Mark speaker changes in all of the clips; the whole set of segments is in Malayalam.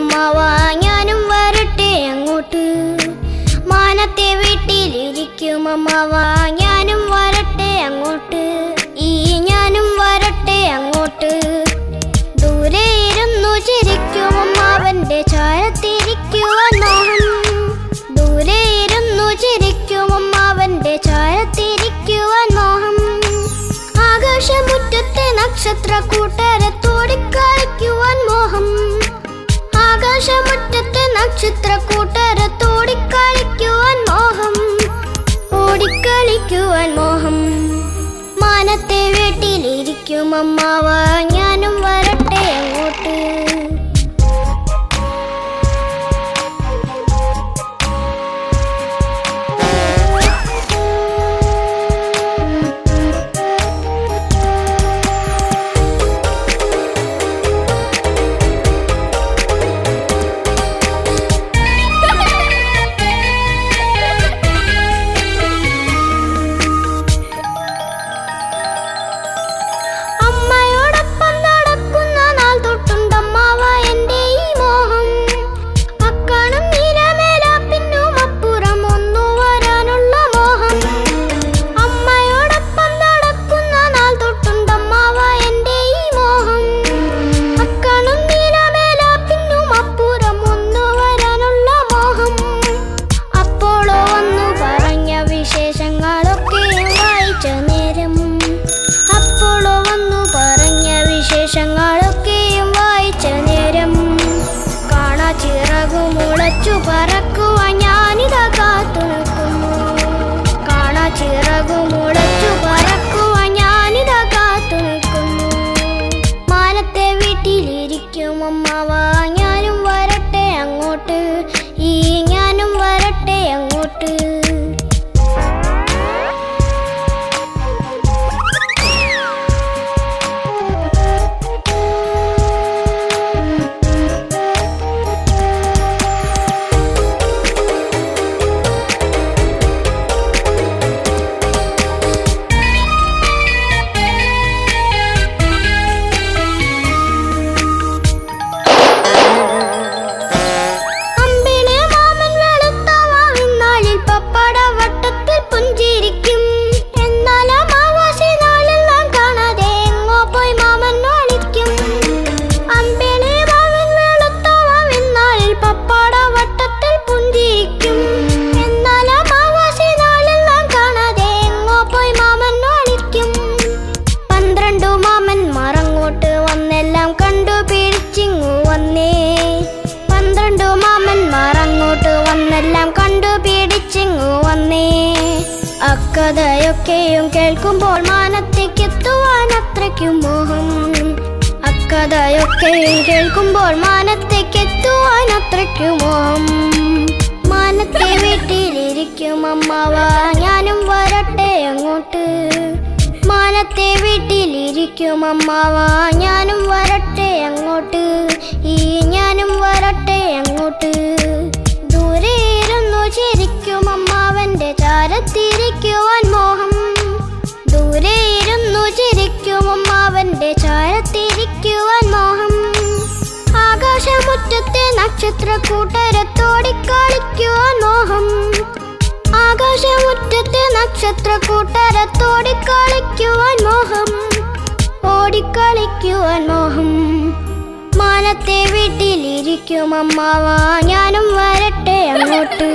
Speaker 1: അമ്മാവാ ഞാനും വരട്ടെ അങ്ങോട്ട്. മാനത്തെ വീട്ടിലിരിക്കും അമ്മാവാ ഞാനും വരട്ടെ അങ്ങോട്ട്. ഞാനും വരട്ടെ അങ്ങോട്ട്. ദൂരെ ഇരുന്നു ചിരിക്കും അമ്മാവന്റെ ചാരത്തിരിക്കുവാൻ മോഹം. ദൂരെ ഇരുന്നു ചിരിക്കും അമ്മാവന്റെ ചാരത്തിരിക്കുവാൻ മോഹം. ആകാശമുറ്റത്തെ നക്ഷത്ര കൂട്ടരത്തോടിക്കളിക്കുവാൻ മോഹം. ആകാശമുറ്റത്തെ നക്ഷത്ര കൂട്ടരത്തോടിക്കളിക്കുവാൻ മോഹം. ഓടിക്കളിക്കുവാൻ മോഹം. മാനത്തെ വീട്ടിലിരിക്കും അമ്മാവാ ഞാനും വരട്ടെ അങ്ങോട്ട്. വിശേഷങ്ങളൊക്കെയും വായിച്ച നേരം കാണാ ചിറകു മുളച്ചു പറക്കുവാൻ ഞാനിതാ കാത്തു നിൽക്കുന്നു. കാണാ ചിറകു മുളച്ചു പറക്കുവാൻ ഞാനിതാ കാത്തു നിൽക്കുന്നു. മാനത്തെ വീട്ടിലിരിക്കും അമ്മാവാ ഞാനും വരട്ടെ അങ്ങോട്ട്. ഞാനും വരട്ടെ അങ്ങോട്ട്. അക്കഥയൊക്കെയും കേൾക്കുമ്പോൾ മാനത്തേക്കെത്തുവാൻ അത്രയ്ക്കും മോഹം. അക്കഥയൊക്കെയും കേൾക്കുമ്പോൾ മാനത്തേക്കെത്തുവാൻ അത്രയ്ക്കും മോഹം. മാനത്തെ വീട്ടിലിരിക്കും അമ്മാവാ ഞാനും വരട്ടെ അങ്ങോട്ട്. മാനത്തെ വീട്ടിലിരിക്കും അമ്മാവാ ഞാനും വരട്ടെ അങ്ങോട്ട്. ഞാനും വരട്ടെ അങ്ങോട്ട്. ദൂരെ ഇരുന്നു ചിരിക്കും അമ്മാവന്റെ ചാരത്തിരിക്കുവാൻ മോഹം. ദൂരെ ഇരുന്നു ചിരിക്കും അമ്മാവന്റെ ചാരത്തിരിക്കുവാൻ മോഹം. ആകാശമുറ്റത്തെ നക്ഷത്ര കൂട്ടരത്തോടിക്കളിക്കുവാൻ മോഹം. ആകാശമുറ്റത്തെ നക്ഷത്ര കൂട്ടരത്തോടിക്കളിക്കുവാൻ മോഹം. ഓടിക്കളിക്കുവാൻ മോഹം. മാനത്തെ വീട്ടിലിരിക്കും അമ്മാവാ ഞാനും വരട്ടെ അങ്ങോട്ട്.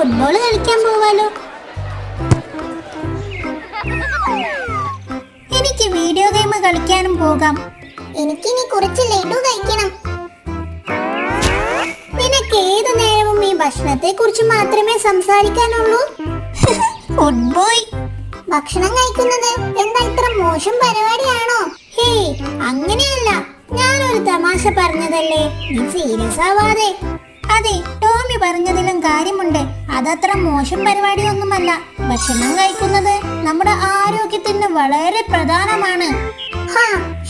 Speaker 2: ഫുട്ബോൾ കളിക്കാൻ പോവാലോ. എനിക്ക് വീഡിയോ ഗെയിം കളിക്കാനും പോകാം. എനിക്കിനി കുറച്ച് ലഡു കഴിക്കണം. നിനക്ക് ഏതു നേരവും ഈ ഭക്ഷണത്തെ കുറിച്ച് മാത്രമേ സംസാരിക്കാനുള്ളൂ. ഫുട്ബോൾ ഭക്ഷണം കഴിക്കുന്നത് എന്താ ഇത്ര മോശം പരിപാടിയാണോ? ഹേയ്, അങ്ങനെയല്ല, ഞാനൊരു തമാശ പറഞ്ഞതല്ലേ, നീ സീരിയസ് ആവാതെ. അതെ, ടോമി പറഞ്ഞതിലും കാര്യമുണ്ട്. അതത്ര മോശം പരിപാടിയൊന്നുമല്ല. ഭക്ഷണം കഴിക്കുന്നത് നമ്മുടെ ആരോഗ്യത്തിന് വളരെ പ്രധാനമാണ്.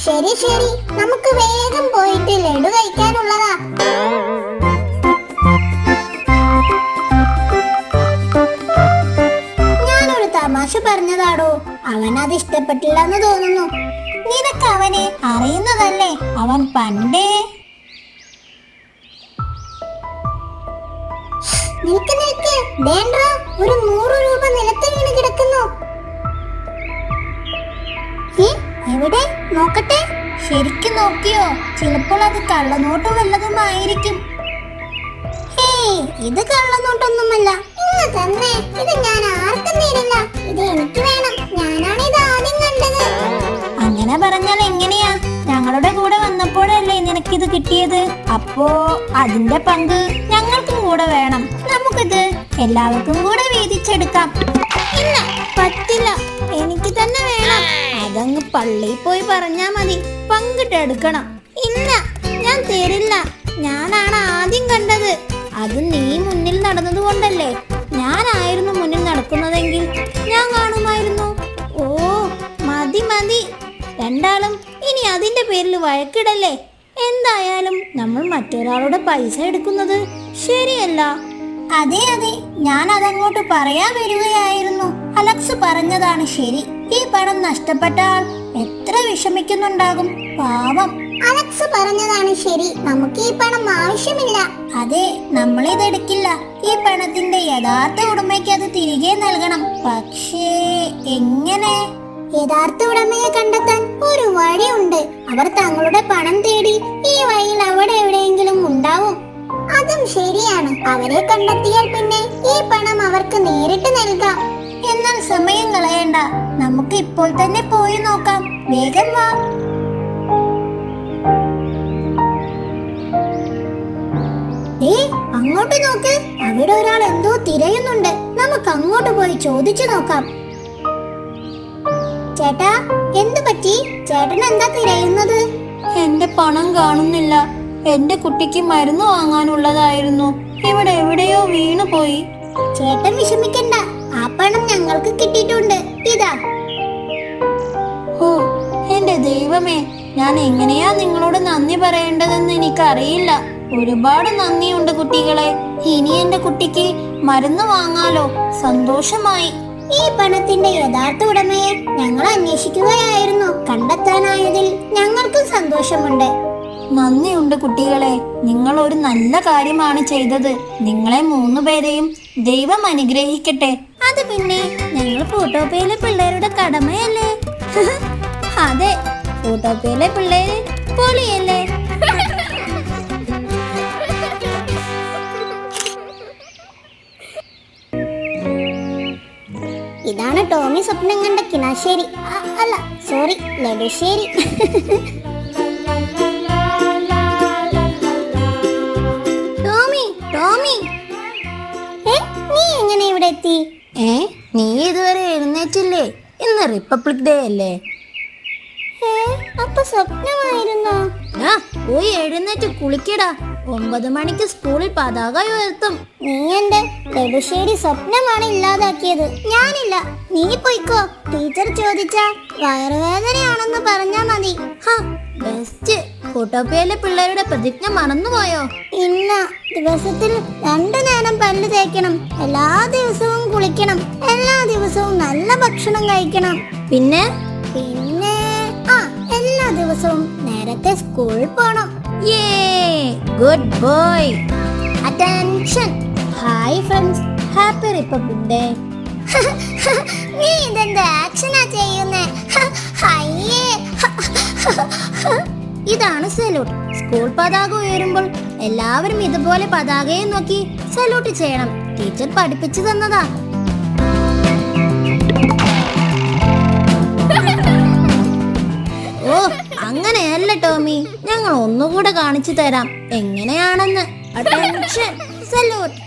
Speaker 2: ശരി ശരി, നമുക്ക് വേഗം പോയിട്ട് ലഡു കഴിക്കാനുള്ളതാ. ഞാനൊരു തമാശ പറഞ്ഞതാടോ, അവൻ അത് ഇഷ്ടപ്പെട്ടില്ലെന്ന് തോന്നുന്നു. നിനക്ക് അവനെ അറിയുന്നതല്ലേ, അവൻ പണ്ടേ. നിൽക്ക് നിൽക്ക്, ദേണ്ടാ, ഒരു 100 രൂപ നിലത്ത് വീണ് കിടക്കുന്നു. എവിടെ നോക്കട്ടെ. ശരിക്കും നോക്കിയോ? ചിലപ്പോൾ അത് കള്ളനോട്ടോ വല്ലതുമായിരിക്കും. ഇത് കള്ളനോട്ടൊന്നുമല്ല. ഇന്ന് തന്നെ ഇത് ഞാൻ ആർക്കും തരില്ല. ഇത് എനിക്ക് വേണം. ഞാനാണ് ഇത് ആദ്യം കണ്ടത്. അങ്ങനെ പറഞ്ഞാൽ എങ്ങനെയാ? ഞങ്ങളുടെ കൂടെ വന്നപ്പോഴല്ലേ നിനക്കിത് കിട്ടിയത്. അപ്പോ അതിന്റെ പങ്ക് ഞങ്ങൾക്കും കൂടെ വേണം. നമുക്കിത് എല്ലാവർക്കും കൂടെ വീതിച്ചെടുക്കാം. ഇല്ല, പറ്റില്ല, എനിക്ക് തന്നെ വേണം. അതങ്ങ് പള്ളിയിൽ പോയി പറഞ്ഞാ മതി. പങ്കിട്ടെടുക്കണം. ഇല്ല, ഞാൻ തരില്ല. ഞാനാണ് ആദ്യം കണ്ടത്. അത് നീ മുന്നിൽ നടന്നത് കൊണ്ടല്ലേ. ഞാനായിരുന്നു മുന്നിൽ നടക്കുന്നതെങ്കിൽ ഞാൻ കാണുമായിരുന്നു. ഓ, മതി മതി, രണ്ടാളും ഇനി അതിന്റെ പേരിൽ വഴക്കിടല്ലേ. എന്തായാലും നമ്മൾ മറ്റൊരാളുടെ പൈസ എടുക്കുന്നത് ശരിയല്ല. അതെ അതെ, ഞാൻ അതങ്ങോട്ട് പറയാൻ വരികയായിരുന്നു. അലക്സ് പറഞ്ഞതാണ് ശരി. ഈ പണം നഷ്ടപ്പെട്ട ആൾ എത്ര വിഷമിക്കുന്നുണ്ടാകും, പാവം. അലക്സ് പറഞ്ഞതാണ് ശരി. നമുക്ക് ഈ പണം ആവശ്യമില്ല. അതെ, നമ്മളിതെടുക്കില്ല. ഈ പണത്തിന്റെ യഥാർത്ഥ ഉടമയ്ക്ക് അത് തിരികെ നൽകണം. പക്ഷേ എങ്ങനെ? യഥാർത്ഥ ഉടമയെ കണ്ടെത്താൻ ഒരു വഴിയുണ്ട്. അവർ തങ്ങളുടെ പണം തേടി ഈ വഴിയിൽ അവിടെ എവിടെയെങ്കിലും ഉണ്ടാവും. അതും ശരിയാണ്. അവരെ കണ്ടെത്തിയാൽ പിന്നെ ഈ പണം അവർക്ക് നേരിട്ട് നൽകാം. എന്നാൽ സമയം കളയണ്ട, നമുക്ക് ഇപ്പോൾ തന്നെ പോയി നോക്കാം. വേഗം വാ. അങ്ങോട്ട് നോക്ക്, അവിടെ ഒരാൾ എന്തോ തിരയുന്നുണ്ട്. നമുക്ക് അങ്ങോട്ട് പോയി ചോദിച്ചു നോക്കാം. ചേട്ടാ, എന്തു പറ്റി? ചേട്ടൻ എന്താ തിരയുന്നത്?
Speaker 3: എന്റെ പണം കാണുന്നില്ല. എന്റെ കുട്ടിക്ക് മരുന്ന് വാങ്ങാനുള്ളതായിരുന്നു. ഇവിടെ എവിടെയോ വീണു പോയി.
Speaker 2: ചേട്ടൻ വിഷമിക്കണ്ട, ആ പണം ഞങ്ങൾക്ക് കിട്ടിയിട്ടുണ്ട്. ഇതാ.
Speaker 3: ഓ എന്റെ ദൈവമേ, ഞാൻ എങ്ങനെയാ നിങ്ങളോട് നന്ദി പറയേണ്ടതെന്ന് എനിക്കറിയില്ല. ഒരുപാട് നന്ദിയുണ്ട് കുട്ടികളെ. ഇനി എന്റെ കുട്ടിക്ക് മരുന്ന് വാങ്ങാലോ. സന്തോഷമായി.
Speaker 2: ഈ പണത്തിന്റെ യഥാർത്ഥ ഉടമയെ ഞങ്ങൾ അന്വേഷിക്കുകയായിരുന്നു. കണ്ടെത്താനായതിൽ ഞങ്ങൾക്കും സന്തോഷമുണ്ട്.
Speaker 3: നന്ദിയുണ്ട് കുട്ടികളെ. നിങ്ങൾ ഒരു നല്ല കാര്യമാണ് ചെയ്തത്. നിങ്ങളെ 3 പേരെയും ദൈവം അനുഗ്രഹിക്കട്ടെ.
Speaker 2: അത് പിന്നെ ഞങ്ങൾ ഫോട്ടോപ്പയിലെ പിള്ളേരുടെ കടമയല്ലേ.
Speaker 3: അതെ, ഫോട്ടോപ്പയിലെ പിള്ളേര് പൊളിയല്ലേ.
Speaker 2: ഇതാണ് ടോമി സ്വപ്നം കണ്ട കിണാശ്ശേരി. അല്ല, സോറി, ലഡുശ്ശേരി. ടോമി, ടോമി, നീ എങ്ങനെ ഇവിടെ എത്തി?
Speaker 3: നീ ഇതുവരെ എഴുന്നേറ്റില്ലേ? ഇന്ന് റിപ്പബ്ലിക് ഡേ അല്ലേ?
Speaker 2: അപ്പൊ സ്വപ്നമായിരുന്നോ?
Speaker 3: പോയി എഴുന്നേറ്റ് കുളിക്കടാ. 9 മണിക്ക് സ്കൂളിൽ പതാക ഉയർത്തും.
Speaker 2: നീ എന്റെ ലഡുശ്ശേരി സ്വപ്നമാണ് ഇല്ലാതാക്കിയത്. ഞാനില്ല, നീ പോയിക്കോ. ടീച്ചർ ചോദിച്ചാ വയറുവേദനയാണെന്ന് പറഞ്ഞാ മതി.
Speaker 3: ബെസ്റ്റ്. ഫോട്ടോപ്പയിലെ പിള്ളേരുടെ പ്രതിജ്ഞ മറന്നുപോയോ?
Speaker 2: ഇല്ല, ദിവസത്തിൽ 2 നേരം പല്ല് തേക്കണം. എല്ലാ ദിവസവും കുളിക്കണം. എല്ലാ ദിവസവും നല്ല ഭക്ഷണം കഴിക്കണം.
Speaker 3: പിന്നെ
Speaker 2: എല്ലാ ദിവസവും നേരത്തെ സ്കൂളിൽ പോണം.
Speaker 3: Good boy.
Speaker 2: Attention.
Speaker 3: Hi friends, happy republic day.
Speaker 2: നീ ഇതെന്താ ആക്ഷനാ ചെയ്യുന്നേ?
Speaker 3: ഇതാണ് സല്യൂട്ട്. സ്കൂൾ പതാക ഉയരുമ്പോൾ എല്ലാവരും ഇതുപോലെ പതാകയെ നോക്കി സല്യൂട്ട് ചെയ്യണം.
Speaker 1: ടീച്ചർ പഠിപ്പിച്ചു തന്നതാ. ഓ അങ്ങനെയല്ല ടോമി, ഞങ്ങൾ ഒന്നുകൂടെ കാണിച്ചു തരാം എങ്ങനെയാണെന്ന്. Attention, salute.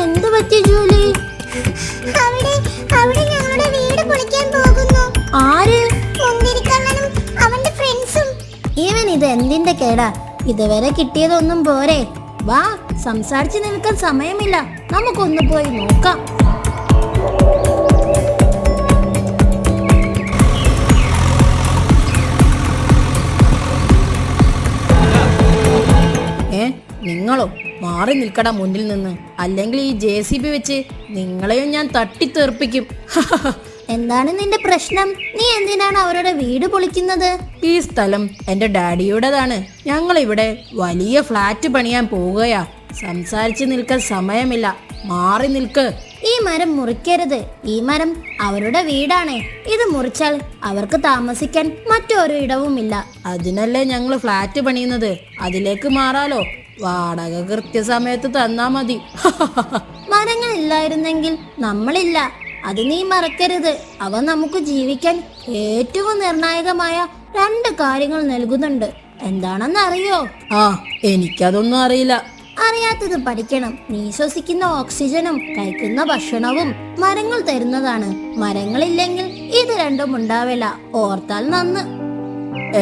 Speaker 1: എന്തു പറ്റി ജൂലി?
Speaker 2: അവിടെ ഞങ്ങളുടെ വീട് പൊളിക്കാൻ പോകുന്നു.
Speaker 1: ആര്?
Speaker 2: മുന്തിരിക്കണ്ണനും അവന്റെ ഫ്രണ്ട്സും.
Speaker 1: ഇവൻ ഇത് എന്തിന്റെ കേടാ? ഇതുവരെ കിട്ടിയതൊന്നും പോരെ. വാ, സംസാരിച്ചു നിൽക്കാൻ സമയമില്ല, നമുക്കൊന്ന് പോയി നോക്കാം. നിങ്ങളോ? മാറി നിൽക്കടാ മുന്നിൽ നിന്ന്, അല്ലെങ്കിൽ ഈ JCB വെച്ച് നിങ്ങളെയും ഞാൻ തട്ടിത്തെറിപ്പിക്കും. എന്താണ് നിന്റെ പ്രശ്നം? നീ എന്തിനാണ് അവരുടെ വീട് പൊളിക്കുന്നത്? ഈ സ്ഥലം എന്റെ ഡാഡിയുടേതാണ്. ഞങ്ങൾ ഇവിടെ വലിയ ഫ്ലാറ്റ് പണിയാൻ പോവുകയാ. സംസാരിച്ചു നിൽക്കാൻ സമയമില്ല, മാറി നിൽക്ക്. ഈ മരം മുറിക്കരുത്. ഈ മരം അവരുടെ വീടാണ്. ഇത് മുറിച്ചാൽ അവർക്ക് താമസിക്കാൻ മറ്റൊരു ഇടവുമില്ല. അതിനല്ലേ ഞങ്ങൾ ഫ്ലാറ്റ് പണിയുന്നത്. അതിലേക്ക് മാറാലോ. വാടക കൃത്യസമയത്ത് തന്നാ മതി. മരങ്ങൾ ഇല്ലായിരുന്നെങ്കിൽ നമ്മളില്ല, അത് നീ മറക്കരുത്. അവ നമുക്ക് ജീവിക്കാൻ ഏറ്റവും നിർണായകമായ 2 കാര്യങ്ങൾ നൽകുന്നുണ്ട്. എന്താണെന്ന് അറിയോ? ആ, എനിക്കതൊന്നും അറിയില്ല. അറിയാത്തത് പഠിക്കണം. നീ ശ്വസിക്കുന്ന ഓക്സിജനും കഴിക്കുന്ന ഭക്ഷണവും മരങ്ങൾ തരുന്നതാണ്. മരങ്ങളില്ലെങ്കിൽ ഇത് രണ്ടും ഉണ്ടാവില്ല. ഓർത്താൽ നന്ന്.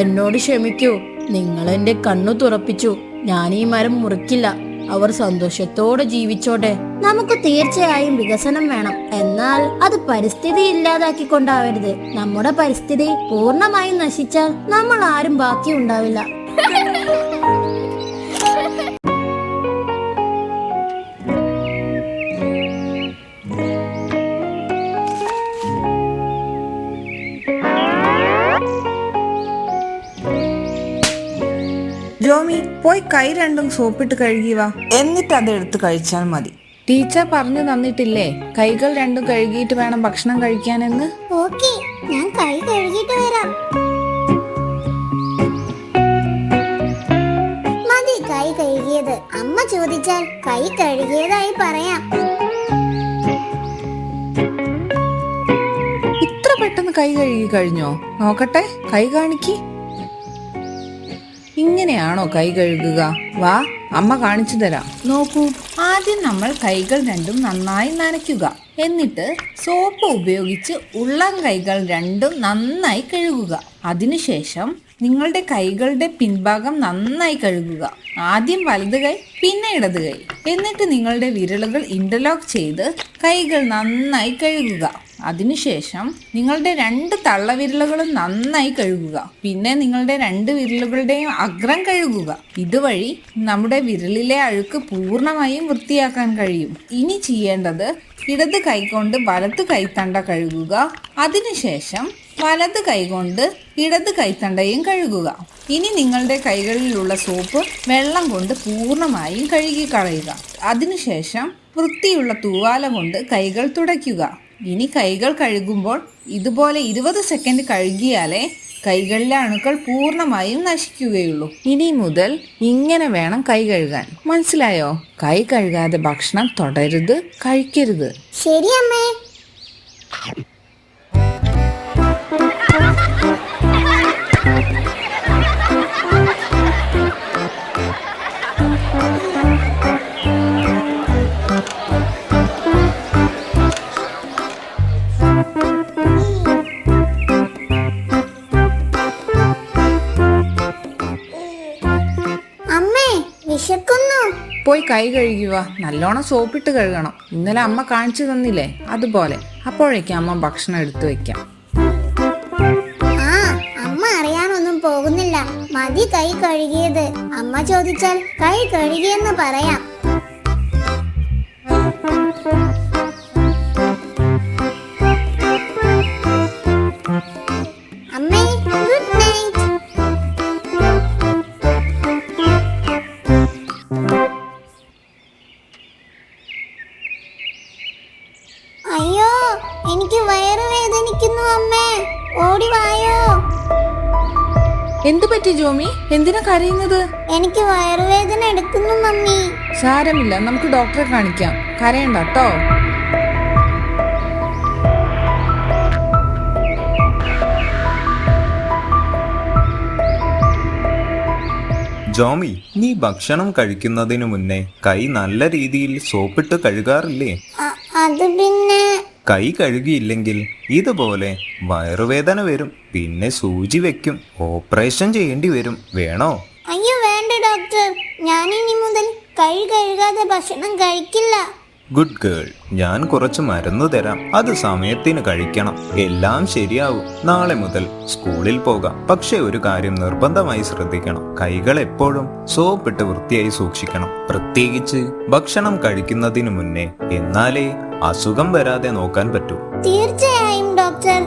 Speaker 1: എന്നോട് ക്ഷമിക്കൂ, നിങ്ങൾ എന്റെ കണ്ണു തുറപ്പിച്ചു. ഞാൻ ഈ മരം മുറിക്കില്ല. അവർ സന്തോഷത്തോടെ ജീവിച്ചോട്ടെ. നമുക്ക് തീർച്ചയായും വികസനം വേണം, എന്നാൽ അത് പരിസ്ഥിതി ഇല്ലാതാക്കിക്കൊണ്ടാവരുത്. നമ്മുടെ പരിസ്ഥിതി പൂർണ്ണമായും നശിച്ചാൽ നമ്മൾ ആരും ബാക്കി ഉണ്ടാവില്ല.
Speaker 4: ജോമി, പോയി കൈ രണ്ടും സോപ്പിട്ട് കഴുകി വാ, എന്നിട്ട് അത് എടുത്ത് കഴിച്ചാൽ മതി. ടീച്ചർ പറഞ്ഞു തന്നിട്ടില്ലേ കൈകൾ രണ്ടും കഴുകിയിട്ട് വേണം ഭക്ഷണം കഴിക്കാനെന്ന്?
Speaker 2: ഓക്കേ, ഞാൻ കൈ കഴുകിയിട്ട് വരാം. മതി കൈ കഴുകിയത്. അമ്മ ചോദിച്ചാൽ കൈ കഴുകിയതായി പറയാം.
Speaker 4: ഇത്ര പെട്ടെന്ന് കൈ കഴുകി കഴിഞ്ഞോ? നോക്കട്ടെ, കൈ കാണിക്ക്. ഇങ്ങനെയാണോ കൈ കഴുകുക? വാ, അമ്മ കാണിച്ചു തരാം. നോക്കൂ, ആദ്യം നമ്മൾ കൈകൾ രണ്ടും നന്നായി നനയ്ക്കുക. എന്നിട്ട് സോപ്പ് ഉപയോഗിച്ച് ഉള്ളം കൈകൾ രണ്ടും നന്നായി കഴുകുക. അതിനുശേഷം നിങ്ങളുടെ കൈകളുടെ പിൻഭാഗം നന്നായി കഴുകുക. ആദ്യം വലത് കൈ, പിന്നെ ഇടത് കൈ. എന്നിട്ട് നിങ്ങളുടെ വിരലുകൾ ഇന്റർലോക്ക് ചെയ്ത് കൈകൾ നന്നായി കഴുകുക. അതിനുശേഷം നിങ്ങളുടെ 2 തള്ളവിരലുകളും നന്നായി കഴുകുക. പിന്നെ നിങ്ങളുടെ 2 വിരലുകളുടെയും അഗ്രം കഴുകുക. ഇതുവഴി നമ്മുടെ വിരലിലെ അഴുക്ക് പൂർണ്ണമായും വൃത്തിയാക്കാൻ കഴിയും. ഇനി ചെയ്യേണ്ടത് ഇടത് കൈ കൊണ്ട് വലത് കൈത്തണ്ട കഴുകുക. അതിനുശേഷം വലത് കൈ കൊണ്ട് ഇടത് കൈത്തണ്ടയും കഴുകുക. ഇനി നിങ്ങളുടെ കൈകളിലുള്ള സോപ്പ് വെള്ളം കൊണ്ട് പൂർണ്ണമായും കഴുകി കളയുക. അതിനുശേഷം വൃത്തിയുള്ള തൂവാല കൊണ്ട് കൈകൾ തുടയ്ക്കുക. ഇനി കൈകൾ കഴുകുമ്പോൾ ഇതുപോലെ 20 സെക്കൻഡ് കഴുകിയാലേ കൈകളിലെ അണുക്കൾ പൂർണ്ണമായും നശിക്കുകയുള്ളൂ. ഇനി മുതൽ ഇങ്ങനെ വേണം കൈ കഴുകാൻ. മനസ്സിലായോ? കൈ കഴുകാതെ ഭക്ഷണം തൊടരുത്, കഴിക്കരുത്.
Speaker 2: ശരി അമ്മേ.
Speaker 4: പോയി കൈ കഴുകുക. നല്ലോണം സോപ്പിട്ട് കഴുകണം. ഇന്നലെ അമ്മ കാണിച്ചു തന്നില്ലേ, അതുപോലെ. അപ്പോഴേക്കും അമ്മ ഭക്ഷണം എടുത്തു വെക്കാം.
Speaker 2: അമ്മ അറിയാനൊന്നും പോകുന്നില്ല. മതി കൈ കഴുകിയത്. അമ്മ ചോദിച്ചാൽ കൈ കഴുകിയെന്ന് പറയാം. അമ്മേ, ഗുഡ് നൈറ്റ്. അയ്യോ, എനിക്ക് വയറ് വേദനിക്കുന്നു അമ്മേ. ഓടി വായോ.
Speaker 4: എന്തു പറ്റി ജോമി? എന്തിനാ കരയുന്നത്?
Speaker 2: എനിക്ക് വയറുവേദന എടുക്കുന്നു മമ്മി.
Speaker 4: സാരമില്ല, നമുക്ക് ഡോക്ടറെ കാണിക്കാം. കരയണ്ട കേട്ടോ.
Speaker 5: ജോമി, നീ ഭക്ഷണം കഴിക്കുന്നതിനു മുന്നേ കൈ നല്ല രീതിയിൽ സോപ്പിട്ട് കഴുകാറില്ലേ?
Speaker 2: അത് പിന്നെ
Speaker 5: കൈ കഴുകിയില്ലെങ്കിൽ ഇതുപോലെ വയറുവേദന വരും, പിന്നെ സൂചി വെക്കും, ഓപ്പറേഷൻ ചെയ്യേണ്ടി വരും. വേണോ?
Speaker 2: അയ്യോ വേണ്ട ഡോക്ടർ, ഞാൻ ഇനി മുതൽ കൈ കഴുകാതെ ഭക്ഷണം കഴിക്കില്ല.
Speaker 5: ഗുഡ് ഗേൾ, ഞാൻ കുറച്ച് മരുന്ന് തരാം, അത് സമയത്തിന് കഴിക്കണം. എല്ലാം ശരിയാവും. നാളെ മുതൽ സ്കൂളിൽ പോകാം. പക്ഷെ ഒരു കാര്യം നിർബന്ധമായി ശ്രദ്ധിക്കണം, കൈകൾ എപ്പോഴും സോപ്പിട്ട് വൃത്തിയായി സൂക്ഷിക്കണം, പ്രത്യേകിച്ച് ഭക്ഷണം കഴിക്കുന്നതിന് മുന്നേ. എന്നാലേ അസുഖം വരാതെ നോക്കാൻ പറ്റൂ.
Speaker 2: തീർച്ചയായും ഡോക്ടർ.